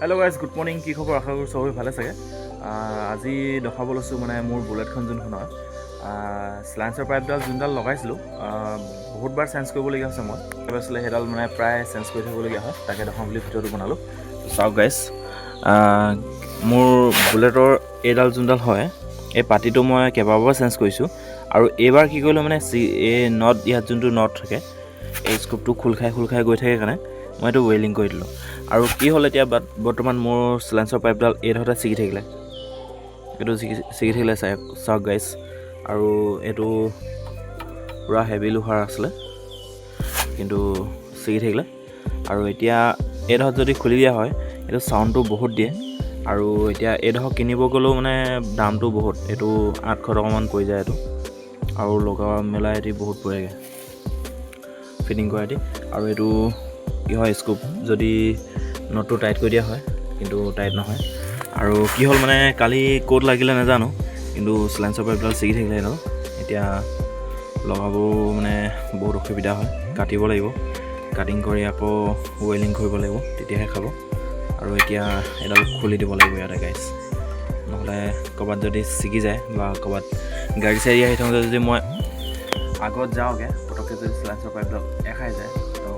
Hello' guys, good morning. কি খবৰ? আশা কৰোঁ চবেই ভালে চাগে। আজি দেখাব লৈছোঁ মানে মোৰ বুলেটখন যোনখন হয়, স্লাইন্সৰ পাইপডাল যোনডাল লগাইছিলোঁ, বহুতবাৰ চেঞ্জ কৰিবলগীয়া হৈছে। মই আছিলে সেইডাল মানে প্ৰায় চেঞ্জ কৰি থাকিবলগীয়া হয়। তাকে দেখাওঁ বুলি ভিডিঅ'টো বনালোঁ। চাওক গাইজ, মোৰ বুলেটৰ এইডাল যোনডাল হয়, এই পাতিটো মই কেইবাবাৰো চেঞ্জ কৰিছোঁ। আৰু এইবাৰ কি কৰিলোঁ মানে এই নট, ইয়াত যোনটো নট থাকে, এই স্ক্ৰুপটো খোল খাই গৈ থাকে কাৰণে মই এইটো ৱেল্ডিং কৰি দিলোঁ। আৰু কি হ'ল এতিয়া বৰ্তমান মোৰ চিলাইন্সৰ পাইপডাল এইডোখৰতে ছিগি থাকিলে। এইটো ছিগি থাকিলে চাওক গাইজ। আৰু এইটো পূৰা হেভি লোহাৰ আছিলে, কিন্তু ছিগি থাকিলে। আৰু এতিয়া এইডোখৰত যদি খুলি দিয়া হয়, এইটো চাউণ্ডটো বহুত দিয়ে। আৰু এতিয়া এইডোখৰ কিনিব গ'লেও মানে দামটো বহুত, এইটো 800 টকামান পৰি যায় এইটো। আৰু লগা মেলা এটি বহুত পৰেগৈ ফিটিং কৰা এটি। আৰু এইটো কি হয়, স্ক্ৰুপ যদি নটটো টাইট কৰি দিয়া হয়, কিন্তু টাইট নহয়। আৰু কি হ'ল মানে কালি ক'ত লাগিলে নাজানো, কিন্তু চিলাইন্সৰ পাইপডাল ছিগি থাকিলে এইডাল। এতিয়া লগাব মানে বহুত অসুবিধা হয়। কাটিব লাগিব, কাটিং কৰি আকৌ ৱেল্ডিং কৰিব লাগিব, তেতিয়াহে খাব। আৰু এতিয়া এডাল খুলি দিব লাগিব ইয়াতে গাইজ, নহ'লে ক'ৰবাত যদি ছিগি যায় বা ক'ৰবাত গাড়ী চাড়ী আহি থাকোঁতে যদি মই আগত যাওঁগৈ, পটককৈ যদি চিলাইন্সৰ পাইপডাল খাই যায়, তো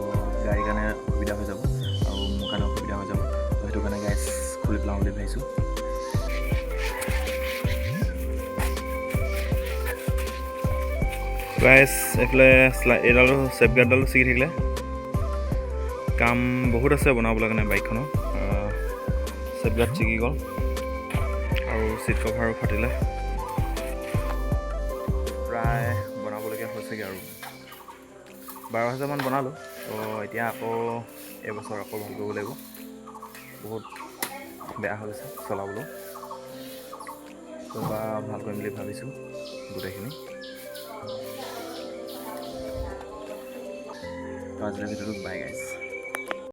গাড়ীৰ কাৰণে অসুবিধা হৈ যাব আৰু মোৰ কাৰণে অসুবিধা হৈ যাব। তো সেইটো কাৰণে গাইজ খুলি পেলাওঁ বুলি ভাবিছোঁ। গাইজ এইফালে এইডালো চেফগাৰ্ডডালো ছিগি থাকিলে। কাম বহুত আছে বনাবলৈ কাৰণে বাইকখনৰ। চেফগাৰ্ড ছিগি গ'ল আৰু ছিট কভাৰো ফাটিলে। প্ৰায় বনাবলগীয়া হৈছেগৈ আৰু 12,000 বনালোঁ। তো এতিয়া আকৌ এইবছৰ আকৌ ভাল কৰিব লাগিব। বহুত বেয়া হৈছে চলাবলৈ। তো এবাৰ ভাল কৰিম বুলি ভাবিছোঁ গোটেইখিনি। তো আজিলৈ ভিডিঅ'টো বাই গাইজ।